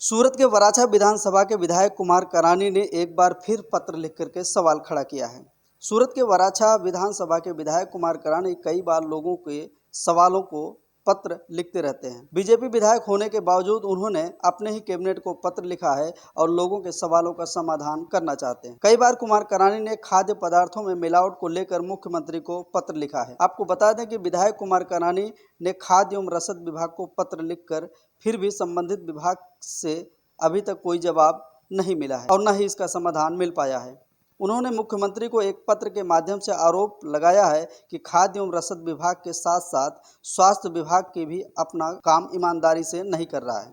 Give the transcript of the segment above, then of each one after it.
सूरत के वराछा विधानसभा के विधायक कुमार करानी ने एक बार फिर पत्र लिख करके सवाल खड़ा किया है। सूरत के वराछा विधानसभा के विधायक कुमार करानी कई बार लोगों के सवालों को पत्र लिखते रहते हैं। बीजेपी विधायक होने के बावजूद उन्होंने अपने ही कैबिनेट को पत्र लिखा है और लोगों के सवालों का समाधान करना चाहते हैं। कई बार कुमार करानी ने खाद्य पदार्थों में मिलावट को लेकर मुख्यमंत्री को पत्र लिखा है। आपको बता दें कि विधायक कुमार करानी ने खाद्य एवं रसद विभाग को पत्र लिखकर फिर भी संबंधित विभाग से अभी तक कोई जवाब नहीं मिला है और न ही इसका समाधान मिल पाया है। उन्होंने मुख्यमंत्री को एक पत्र के माध्यम से आरोप लगाया है कि खाद्य एवं रसद विभाग के साथ साथ स्वास्थ्य विभाग के भी अपना काम ईमानदारी से नहीं कर रहा है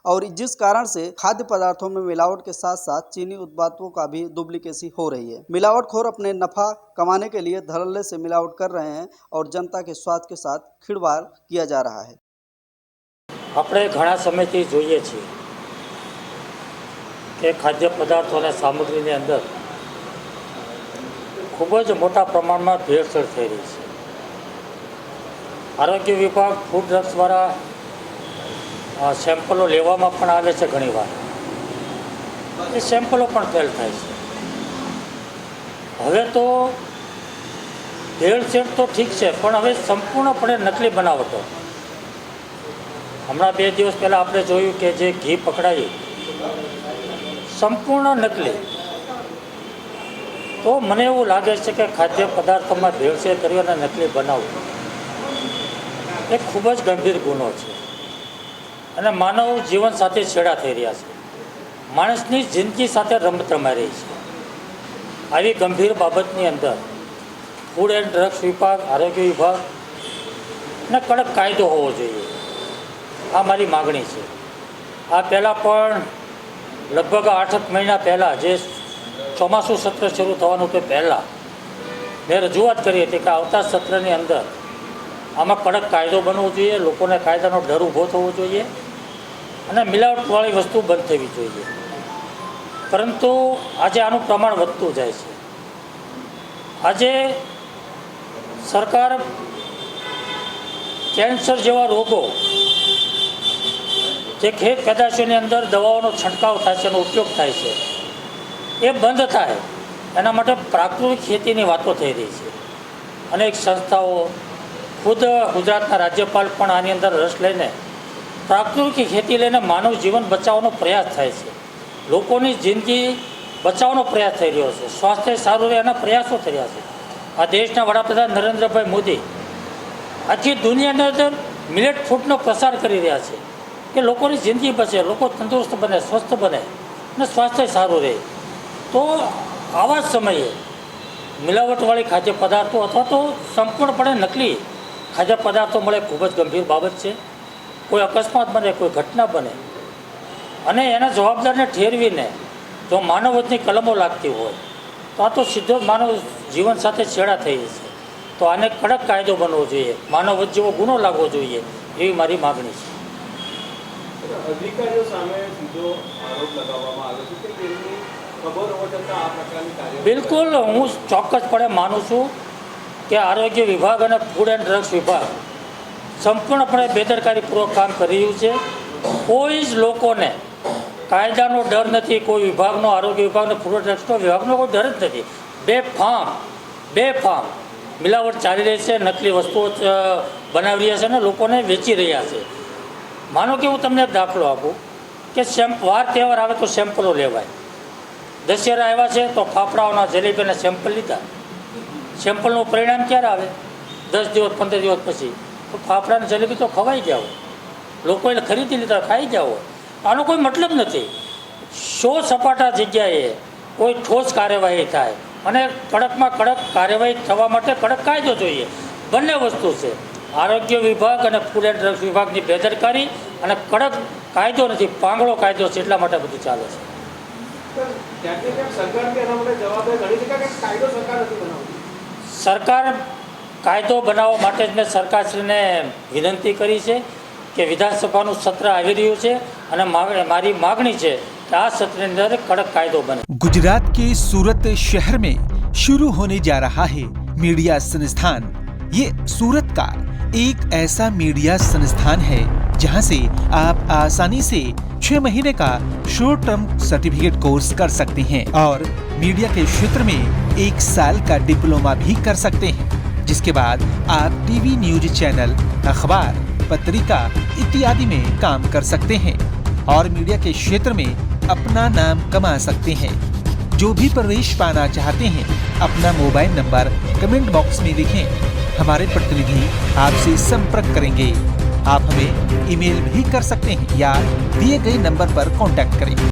और जिस कारण से खाद्य पदार्थों में मिलावट के साथ साथ चीनी उत्पादों का भी डुप्लीकेसी हो रही है। मिलावटखोर अपने नफा कमाने के लिए धड़ल्ले से मिलावट कर रहे हैं और जनता के स्वास्थ्य के साथ खिलवाड़ किया जा रहा है। આપણે ઘણા સમયથી જોઈએ છીએ કે ખાદ્ય પદાર્થો અને સામગ્રીની અંદર ખૂબ જ મોટા પ્રમાણમાં ભેળસેળ થઈ રહી છે। આરોગ્ય વિભાગ ફૂડ ડ્રગ્સવાળા સેમ્પલો લેવામાં પણ આવે છે ઘણીવાર, એ સેમ્પલો પણ ફેલ થાય છે। હવે તો ભેળસેળ તો ઠીક છે, પણ હવે સંપૂર્ણપણે નકલી બનાવટો। હમણાં 2 દિવસ પહેલાં આપણે જોયું કે જે ઘી પકડાયું સંપૂર્ણ નકલી। તો મને એવું લાગે છે કે ખાદ્ય પદાર્થોમાં ભેળસેળ કરી અને નકલી બનાવવું એ ખૂબ જ ગંભીર ગુનો છે અને માનવ જીવન સાથે છેડા થઈ રહ્યા છે। માણસની જિંદગી સાથે રમત રમાઈ રહી છે। આવી ગંભીર બાબતની અંદર ફૂડ એન્ડ ડ્રગ્સ વિભાગ, આરોગ્ય વિભાગને કડક કાયદો હોવો જોઈએ। આ મારી માગણી છે। આ પહેલાં પણ લગભગ 8 મહિના પહેલાં જે ચોમાસું સત્ર શરૂ થવાનું તે પહેલાં મેં રજૂઆત કરી હતી કે આવતા સત્રની અંદર આમાં કડક કાયદો બનવો જોઈએ, લોકોને કાયદાનો ડર ઊભો થવો જોઈએ અને મિલાવટવાળી વસ્તુ બંધ થવી જોઈએ। પરંતુ આજે આનું પ્રમાણ વધતું જાય છે। આજે સરકાર કેન્સર જેવા રોગો જે ખેત પેદાશોની અંદર દવાઓનો છંટકાવ થાય છે, એનો ઉપયોગ થાય છે, એ બંધ થાય એના માટે પ્રાકૃતિક ખેતીની વાતો થઈ રહી છે। અનેક સંસ્થાઓ, ખુદ ગુજરાતના રાજ્યપાલ પણ આની અંદર રસ લઈને પ્રાકૃતિક ખેતી લઈને માનવ જીવન બચાવવાનો પ્રયાસ થાય છે। લોકોની જિંદગી બચાવવાનો પ્રયાસ થઈ રહ્યો છે, સ્વાસ્થ્ય સારું રહે એના પ્રયાસો થઈ રહ્યા છે। આ દેશના વડાપ્રધાન નરેન્દ્રભાઈ મોદી આખી દુનિયાની અંદર મિલેટ ફૂડનો પ્રસાર કરી રહ્યા છે કે લોકોની જિંદગી બચે, લોકો તંદુરસ્ત બને, સ્વસ્થ બને અને સ્વાસ્થ્ય સારું રહે। તો આવા જ સમયે મિલાવટવાળી ખાદ્ય પદાર્થો અથવા તો સંપૂર્ણપણે નકલી ખાદ્ય પદાર્થો મળે ખૂબ જ ગંભીર બાબત છે। કોઈ અકસ્માત બને, કોઈ ઘટના બને અને એના જવાબદારને ઠેરવીને જો માનવવધની કલમો લાગતી હોય તો આ તો સીધો માનવ જીવન સાથે છેડા થઈ છે। તો આને કડક કાયદો બનવો જોઈએ, માનવવધ જેવો ગુનો લાગવો જોઈએ, એવી મારી માગણી છે। અધિકારીઓ સામે સીધો આરોપ લગાવવામાં આવે છે કે તેમની ખબર હોવા છતાં આ પ્રકારની કાર્યવાહી। બિલકુલ, હું ચોક્કસપણે માનું છું કે આરોગ્ય વિભાગ અને ફૂડ એન્ડ ડ્રગ્સ વિભાગ સંપૂર્ણપણે બેદરકારીપૂર્વક કામ કરી રહ્યું છે। કોઈ જ લોકોને કાયદાનો ડર નથી, કોઈ વિભાગનો, આરોગ્ય વિભાગનો, ફૂડ એન્ડ ડ્રગ્સનો વિભાગનો કોઈ ડર જ નથી। બેફામ મિલાવટ ચાલી રહી છે, નકલી વસ્તુઓ બનાવી રહ્યા છે અને લોકોને વેચી રહ્યા છે। માનો કે હું તમને એક દાખલો આપું કે વાર તહેવાર આવે તો સેમ્પલો લેવાય। દશેરા આવ્યા છે તો ફાફડાઓના, જલેબીના સેમ્પલ લીધા। સેમ્પલનું પરિણામ ક્યારે આવે? 10 દિવસ 15 દિવસ પછી તો ફાફડાની જલેબી તો ખવાઈ ગયા હોય, લોકોએ ખરીદી લીધા, ખાઈ ગયા હોય। આનો કોઈ મતલબ નથી। શો સપાટા જગ્યાએ કોઈ ઠોસ કાર્યવાહી થાય અને કડકમાં કડક કાર્યવાહી થવા માટે કડક કાયદો જોઈએ। બંને વસ્તુ છે, આરોગ્ય વિભાગ અને ફૂડ એન્ડ ડ્રગ્સ વિભાગની બેદરકારી અને કડક કાયદો નથી, પાંગળો કાયદો છે, એટલા માટે બધું ચાલે છે। સરકાર કાયદો બનાવવા માટે જ મેં સરકારશ્રીને વિનંતી કરી છે કે વિધાનસભાનું સત્ર આવી રહ્યું છે અને મારી માગણી છે कि आज सत्र अंदर कड़क कायदो बने। गुजरात के सूरत शहर में शुरू होने जा रहा है मीडिया संस्थान। ये सूरत का एक ऐसा मीडिया संस्थान है जहां से आप आसानी से 6 महीने का शॉर्ट टर्म सर्टिफिकेट कोर्स कर सकते हैं और मीडिया के क्षेत्र में 1 साल का डिप्लोमा भी कर सकते हैं, जिसके बाद आप टीवी न्यूज चैनल, अखबार, पत्रिका इत्यादि में काम कर सकते हैं और मीडिया के क्षेत्र में अपना नाम कमा सकते हैं। जो भी प्रवेश पाना चाहते हैं अपना मोबाइल नंबर कमेंट बॉक्स में लिखें, हमारे प्रतिनिधि आपसे संपर्क करेंगे। आप हमें ईमेल भी कर सकते हैं या दिए गए नंबर पर कांटेक्ट करें।